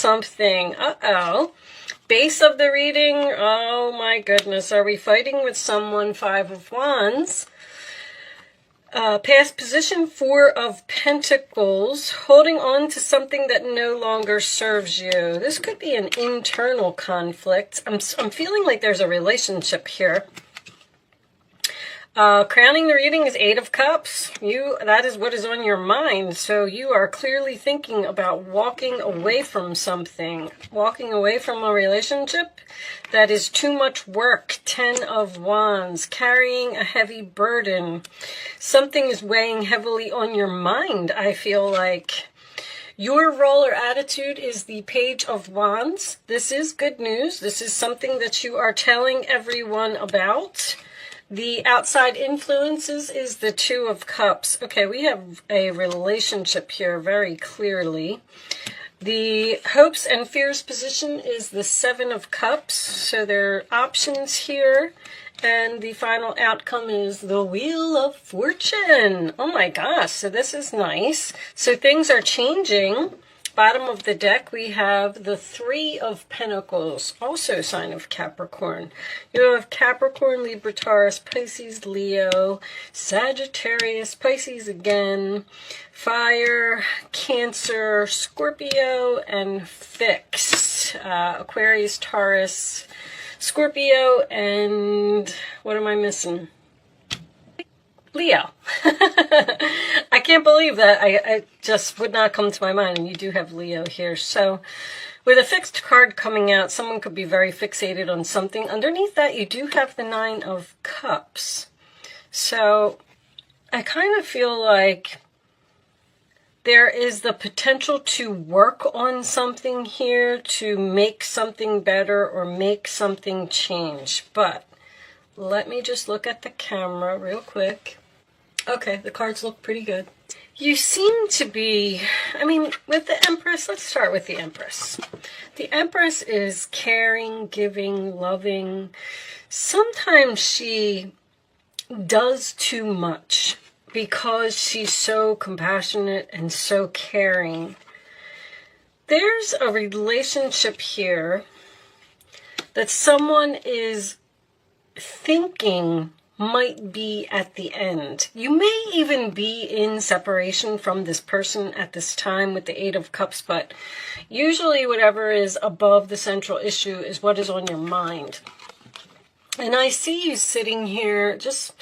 something. Uh-oh. Base of the reading, oh my goodness, are we fighting with someone? Five of Wands. Past position, Four of Pentacles, holding on to something that no longer serves you. This could be an internal conflict. I'm feeling like there's a relationship here. Crowning the reading is Eight of Cups. That is what is on your mind. So you are clearly thinking about walking away from something, walking away from a relationship that is too much work. 10 of Wands, carrying a heavy burden. Something is weighing heavily on your mind, I feel like. Your role or attitude is the Page of Wands. This is good news. This is something that you are telling everyone about. The outside influences is the Two of Cups. Okay, we have a relationship here very clearly. The hopes and fears position is the Seven of Cups. So there are options here. And the final outcome is the Wheel of Fortune. Oh my gosh, so this is nice. So things are changing. Bottom of the deck, we have the Three of Pentacles, also sign of Capricorn. You have Capricorn, Libra, Taurus, Pisces, Leo, Sagittarius, Pisces again, Fire, Cancer, Scorpio, and Fixed. Aquarius, Taurus, Scorpio, and what am I missing? Leo. I can't believe that. I just would not come to my mind. And you do have Leo here. So with a fixed card coming out, someone could be very fixated on something. Underneath that, you do have the Nine of Cups. So I kind of feel like there is the potential to work on something here, to make something better or make something change. But let me just look at the camera real quick. Okay, the cards look pretty good. You seem to be, I mean, with the Empress, let's start with the Empress. The Empress is caring, giving, loving. Sometimes she does too much because she's so compassionate and so caring. There's a relationship here that someone is thinking might be at the end. You may even be in separation from this person at this time with the Eight of Cups, but usually whatever is above the central issue is what is on your mind. And I see you sitting here just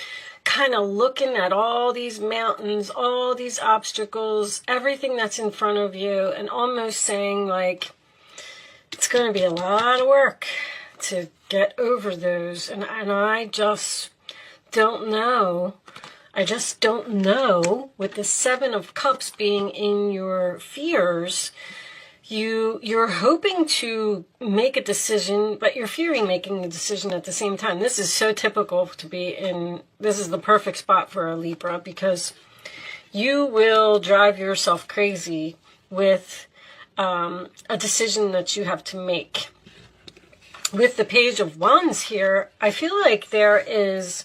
kind of looking at all these mountains, all these obstacles, everything that's in front of you, and almost saying like, it's going to be a lot of work to get over those. And I just don't know. I just don't know. With the Seven of Cups being in your fears, you're hoping to make a decision, but you're fearing making a decision at the same time. This is so typical to be in. This is the perfect spot for a Libra, because you will drive yourself crazy with a decision that you have to make. With the Page of Wands here, I feel like there is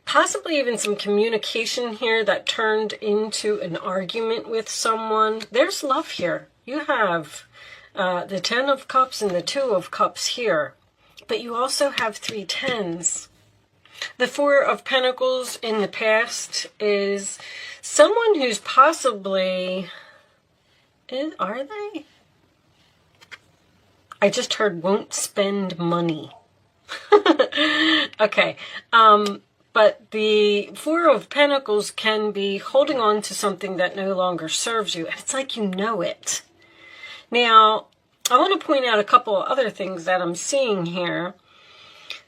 possibly even some communication here that turned into an argument with someone. There's love here. You have the Ten of Cups and the Two of Cups here, but you also have three tens. The Four of Pentacles in the past is someone who's possibly, are they? I just heard won't spend money. Okay. But the Four of Pentacles can be holding on to something that no longer serves you. And it's like you know it. Now, I want to point out a couple of other things that I'm seeing here.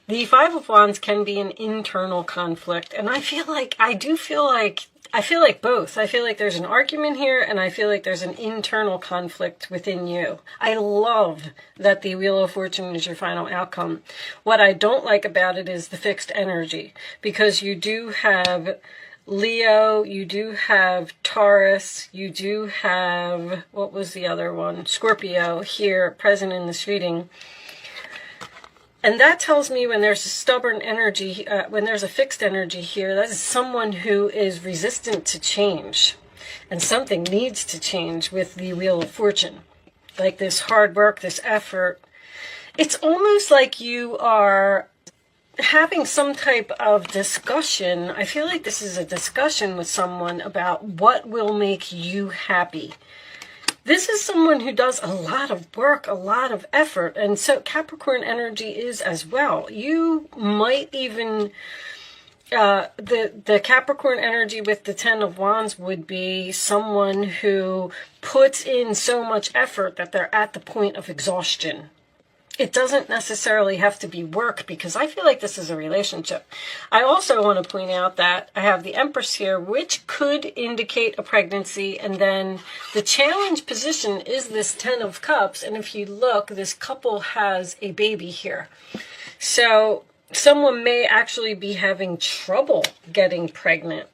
The Five of Wands can be an internal conflict. And I feel like both. I feel like there's an argument here, and I feel like there's an internal conflict within you. I love that the Wheel of Fortune is your final outcome. What I don't like about it is the fixed energy, because you do have Leo, you do have Taurus, you do have, what was the other one? Scorpio here present in this reading. And that tells me when there's a stubborn energy, when there's a fixed energy here, that is someone who is resistant to change. And something needs to change with the Wheel of Fortune. like this hard work, this effort. It's almost like you are having some type of discussion. I feel like this is a discussion with someone about what will make you happy. This is someone who does a lot of work, a lot of effort, and so Capricorn energy is as well. You might even, the Capricorn energy with the Ten of Wands would be someone who puts in so much effort that they're at the point of exhaustion. It doesn't necessarily have to be work, because I feel like this is a relationship. I also want to point out that I have the Empress here, which could indicate a pregnancy. And then the challenge position is this Ten of Cups. And if you look, this couple has a baby here. So someone may actually be having trouble getting pregnant.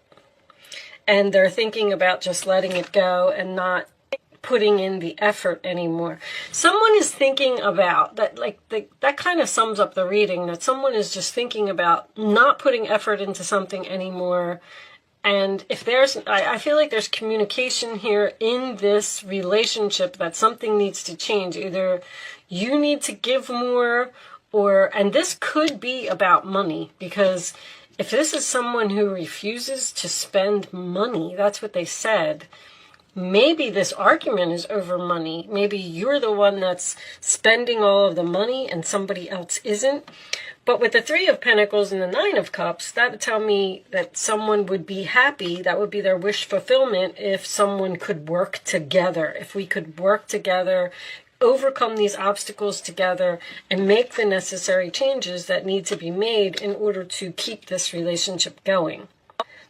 And they're thinking about just letting it go and not putting in the effort anymore. Someone is thinking about that, like that kind of sums up the reading, that someone is just thinking about not putting effort into something anymore. And if there's, I feel like there's communication here in this relationship that something needs to change. Either you need to give more, and this could be about money, because if this is someone who refuses to spend money, that's what they said, maybe this argument is over money. Maybe you're the one that's spending all of the money and somebody else isn't. But with the Three of Pentacles and the Nine of Cups, that would tell me that someone would be happy. That would be their wish fulfillment if someone could work together. If we could work together, overcome these obstacles together, and make the necessary changes that need to be made in order to keep this relationship going.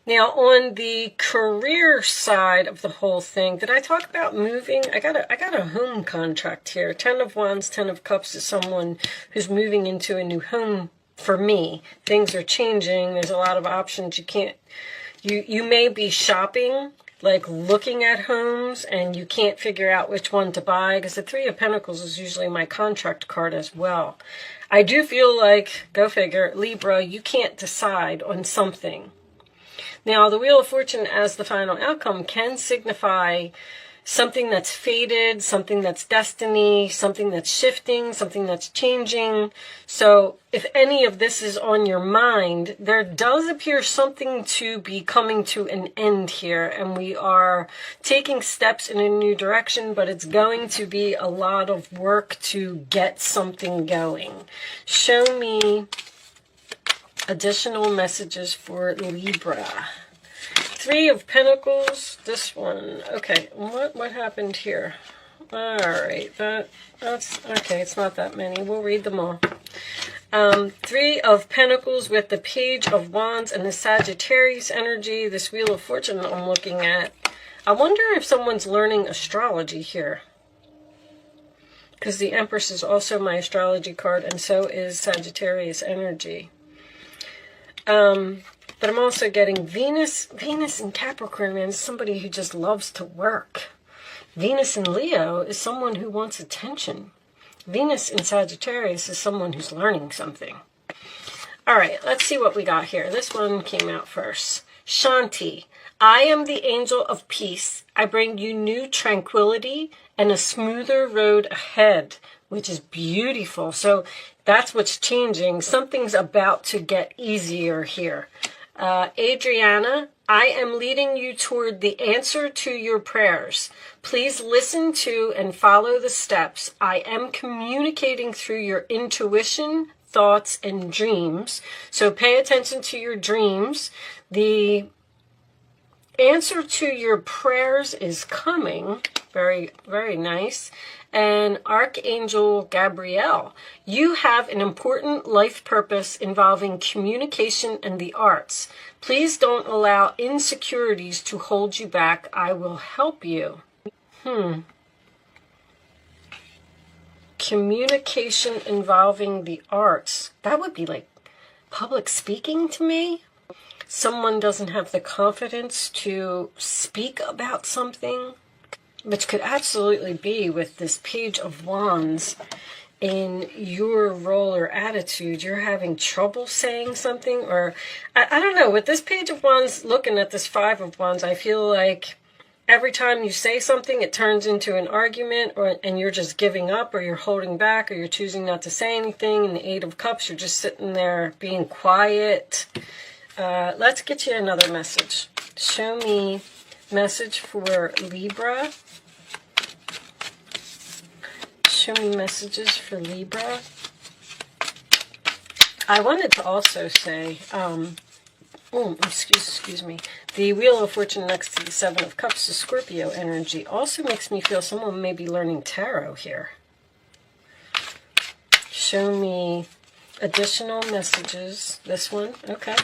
Now, on the career side of the whole thing, did I talk about moving? I got a home contract here. Ten of Wands, Ten of Cups is someone who's moving into a new home for me. Things are changing. There's a lot of options. You may be shopping, like looking at homes, and you can't figure out which one to buy, because the Three of Pentacles is usually my contract card as well. I do feel like, go figure, Libra, you can't decide on something. Now, the Wheel of Fortune as the final outcome can signify something that's fated, something that's destiny, something that's shifting, something that's changing. So if any of this is on your mind, there does appear something to be coming to an end here, and we are taking steps in a new direction, but it's going to be a lot of work to get something going. Show me additional messages for Libra. Three of Pentacles, this one. Okay, what happened here? All right, that's okay. It's not that many. We'll read them all. Three of Pentacles with the Page of Wands and the Sagittarius energy. This Wheel of Fortune I'm looking at. I wonder if someone's learning astrology here, because the Empress is also my astrology card, and so is Sagittarius energy. But I'm also getting Venus in Capricorn, man, is somebody who just loves to work. Venus in Leo is someone who wants attention. Venus in Sagittarius is someone who's learning something. All right, let's see what we got here. This one came out first. Shanti, I am the angel of peace. I bring you new tranquility and a smoother road ahead, which is beautiful. So that's what's changing. Something's about to get easier here. Adriana, I am leading you toward the answer to your prayers. Please listen to and follow the steps. I am communicating through your intuition, thoughts, and dreams. So pay attention to your dreams. The answer to your prayers is coming. Very, very nice. And Archangel Gabriel, you have an important life purpose involving communication and the arts. Please don't allow insecurities to hold you back. I will help you. Communication involving the arts. That would be like public speaking to me. Someone doesn't have the confidence to speak about something, which could absolutely be with this Page of Wands in your role or attitude. You're having trouble saying something, or I don't know. With this Page of Wands, looking at this Five of Wands, I feel like every time you say something, it turns into an argument, and you're just giving up, or you're holding back, or you're choosing not to say anything. In the Eight of Cups, you're just sitting there being quiet. Let's get you another message. Show me message for Libra. Show me messages for Libra. I wanted to also say, excuse me. The Wheel of Fortune next to the Seven of Cups, the Scorpio energy, also makes me feel someone may be learning tarot here. Show me additional messages. This one, okay.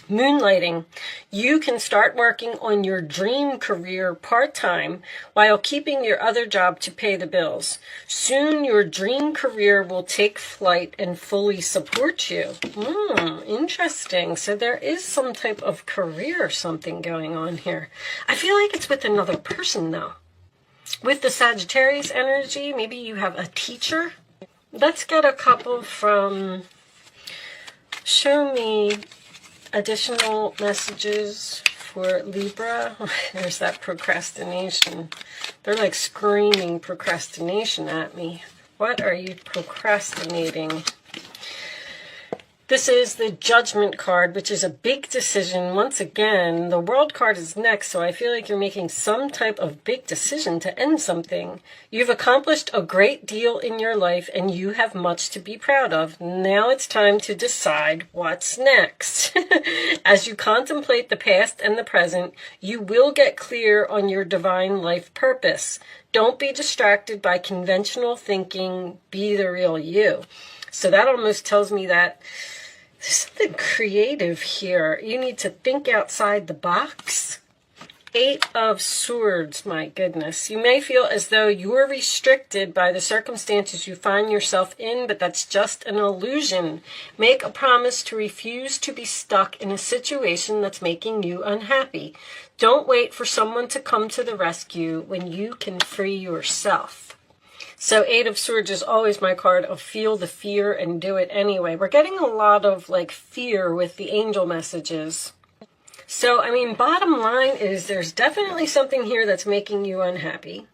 Moonlighting. You can start working on your dream career part-time while keeping your other job to pay the bills. Soon your dream career will take flight and fully support you. Interesting. So there is some type of career or something going on here. I feel like it's with another person though. With the Sagittarius energy, maybe you have a teacher. Let's get a couple from... Show me additional messages for Libra. There's that procrastination. They're like screaming procrastination at me. What are you procrastinating? This is the Judgment card, which is a big decision. Once again, the World card is next, so I feel like you're making some type of big decision to end something. You've accomplished a great deal in your life, and you have much to be proud of. Now it's time to decide what's next. As you contemplate the past and the present, you will get clear on your divine life purpose. Don't be distracted by conventional thinking. Be the real you. So that almost tells me that there's something creative here. You need to think outside the box. Eight of Swords, my goodness. You may feel as though you're restricted by the circumstances you find yourself in, but that's just an illusion. Make a promise to refuse to be stuck in a situation that's making you unhappy. Don't wait for someone to come to the rescue when you can free yourself. So Eight of Swords is always my card of feel the fear and do it anyway. We're getting a lot of like fear with the angel messages. So, I mean, bottom line is there's definitely something here that's making you unhappy.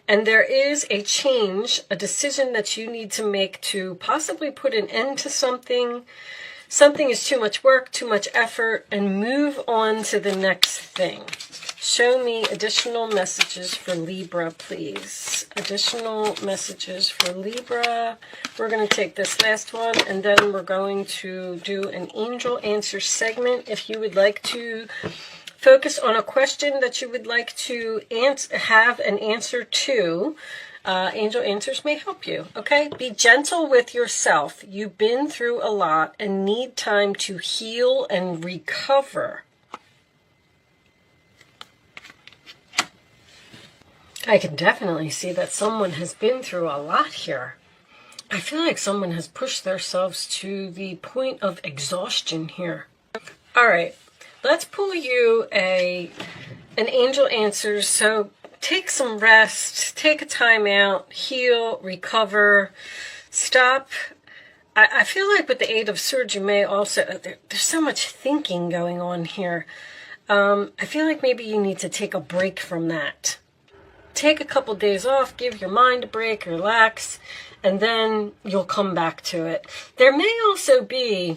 And there is a change, a decision that you need to make to possibly put an end to something. Something is too much work, too much effort, and move on to the next thing. Show me additional messages for Libra, please. Additional messages for Libra. We're going to take this last one, and then we're going to do an angel answer segment. If you would like to focus on a question that you would like to have an answer to, angel answers may help you, okay? Be gentle with yourself. You've been through a lot and need time to heal and recover. I can definitely see that someone has been through a lot here. I feel like someone has pushed themselves to the point of exhaustion here. All right, let's pull you an angel answer. So take some rest, take a time out, heal, recover, stop. I feel like with the Eight of Swords, you may also, there's so much thinking going on here. I feel like maybe you need to take a break from that. Take a couple days off, give your mind a break, relax, and then you'll come back to it. There may also be,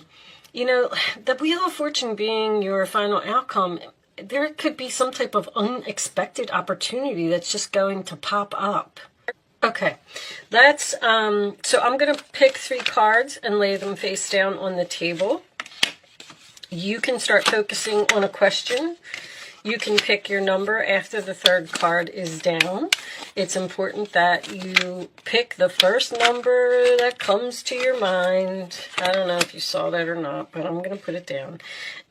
you know, the Wheel of Fortune being your final outcome, there could be some type of unexpected opportunity that's just going to pop up. Okay, let's, so I'm going to pick 3 cards and lay them face down on the table. You can start focusing on a question. You can pick your number after the 3rd card is down. It's important that you pick the first number that comes to your mind. I don't know if you saw that or not, but I'm going to put it down.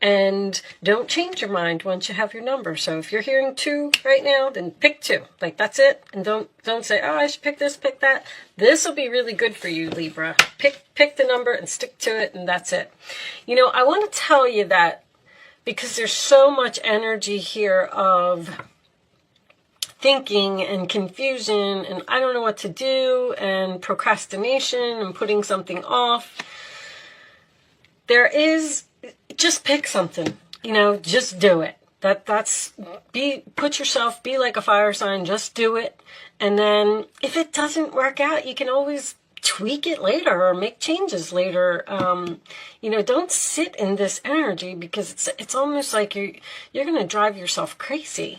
And don't change your mind once you have your number. So if you're hearing 2 right now, then pick 2. Like, that's it. And don't say, oh, I should pick this, pick that. This will be really good for you, Libra. Pick the number and stick to it, and that's it. You know, I want to tell you that because there's so much energy here of thinking and confusion and I don't know what to do and procrastination and putting something off. There is, just pick something, you know, just do it. Be like a fire sign, just do it. And then if it doesn't work out, you can always tweak it later or make changes later. Don't sit in this energy, because it's almost like you're going to drive yourself crazy.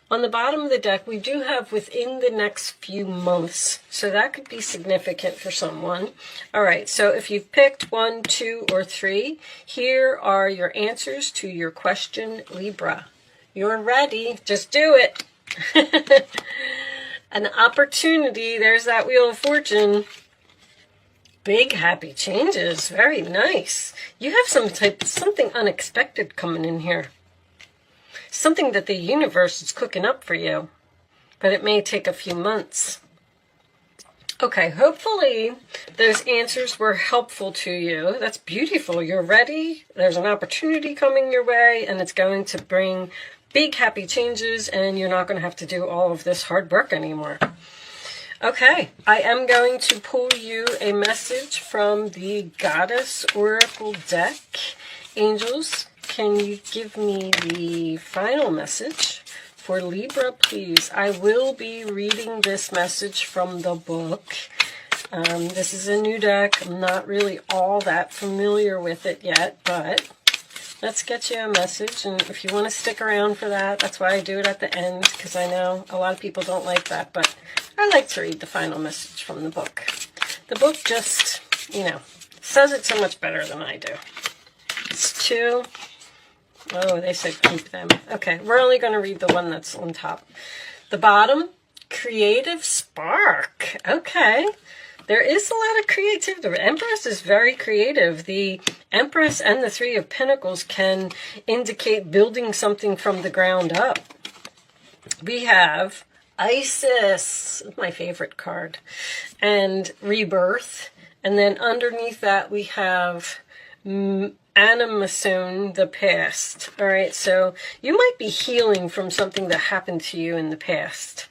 On the bottom of the deck, we do have within the next few months. So that could be significant for someone. All right, so if you've picked 1, 2, or 3, here are your answers to your question, Libra. You're ready. Just do it. An opportunity. There's that Wheel of Fortune. Big happy changes. Very nice. You have something unexpected coming in here. Something that the universe is cooking up for you, but it may take a few months. Okay, hopefully those answers were helpful to you. That's beautiful. You're ready. There's an opportunity coming your way, and it's going to bring big happy changes, and you're not going to have to do all of this hard work anymore. Okay, I am going to pull you a message from the Goddess Oracle deck. Angels, can you give me the final message for Libra, please? I will be reading this message from the book. This is a new deck. I'm not really all that familiar with it yet, but let's get you a message. And if you want to stick around for that, that's why I do it at the end, because I know a lot of people don't like that, but I like to read the final message from the book. The book just, says it so much better than I do. It's 2. Oh, they said keep them. Okay, we're only going to read the one that's on top. The bottom, creative spark. Okay, there is a lot of creativity. The Empress is very creative. The Empress and the 3 of Pentacles can indicate building something from the ground up. We have Isis, my favorite card, and rebirth. And then underneath that we have Animation, the past. All right, so you might be healing from something that happened to you in the past.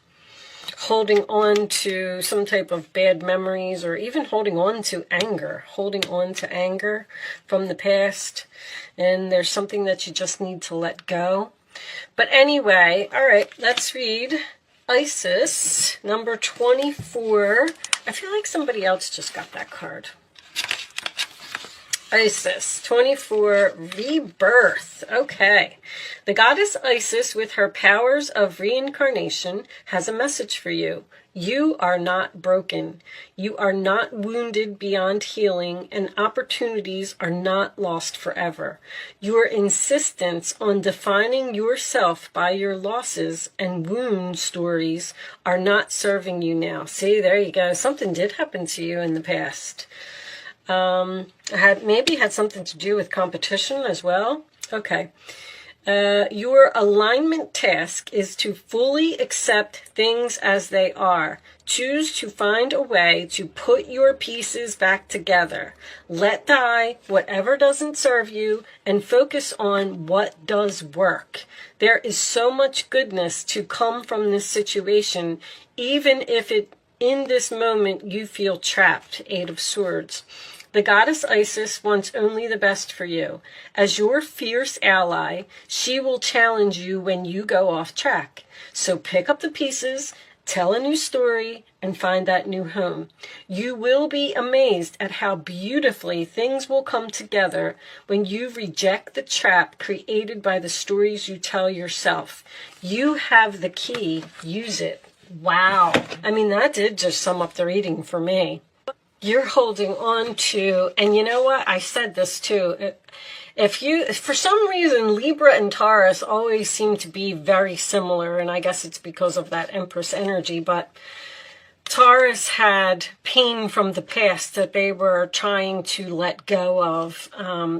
Holding on to some type of bad memories, or even holding on to anger. Holding on to anger from the past. And there's something that you just need to let go. But anyway, all right, let's read Isis, number 24. I feel like somebody else just got that card. Isis, 24, rebirth. Okay. The goddess Isis, with her powers of reincarnation, has a message for you. You are not broken. You are not wounded beyond healing, and opportunities are not lost forever. Your insistence on defining yourself by your losses and wound stories are not serving you now. See, there you go. Something did happen to you in the past. Maybe had something to do with competition as well. Okay. Your alignment task is to fully accept things as they are. Choose to find a way to put your pieces back together. Let die whatever doesn't serve you and focus on what does work. There is so much goodness to come from this situation, even if in this moment you feel trapped. 8 of Swords. The goddess Isis wants only the best for you. As your fierce ally, she will challenge you when you go off track. So pick up the pieces, tell a new story, and find that new home. You will be amazed at how beautifully things will come together when you reject the trap created by the stories you tell yourself. You have the key. Use it. Wow. I mean, that did just sum up the reading for me. You're holding on to, and you know what? I said this too. If for some reason, Libra and Taurus always seem to be very similar, and I guess it's because of that Empress energy, but Taurus had pain from the past that they were trying to let go of,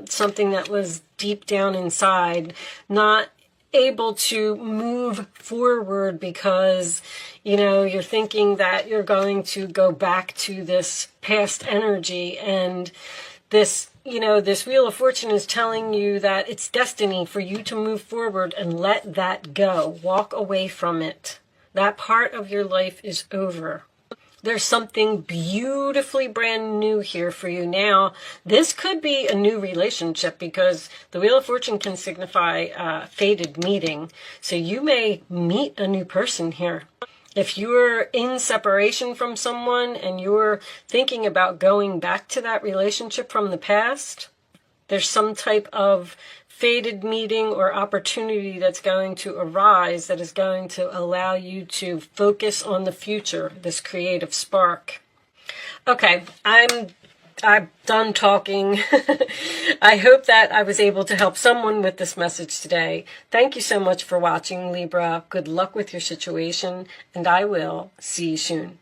something that was deep down inside, not able to move forward because, you're thinking that you're going to go back to this past energy, and this Wheel of Fortune is telling you that it's destiny for you to move forward and let that go. Walk away from it. That part of your life is over. There's something beautifully brand new here for you now. This could be a new relationship because the Wheel of Fortune can signify a fated meeting. So you may meet a new person here. If you're in separation from someone and you're thinking about going back to that relationship from the past, there's some type of fated meeting or opportunity that's going to arise that is going to allow you to focus on the future, this creative spark. Okay, I'm done talking. I hope that I was able to help someone with this message today. Thank you so much for watching, Libra. Good luck with your situation, and I will see you soon.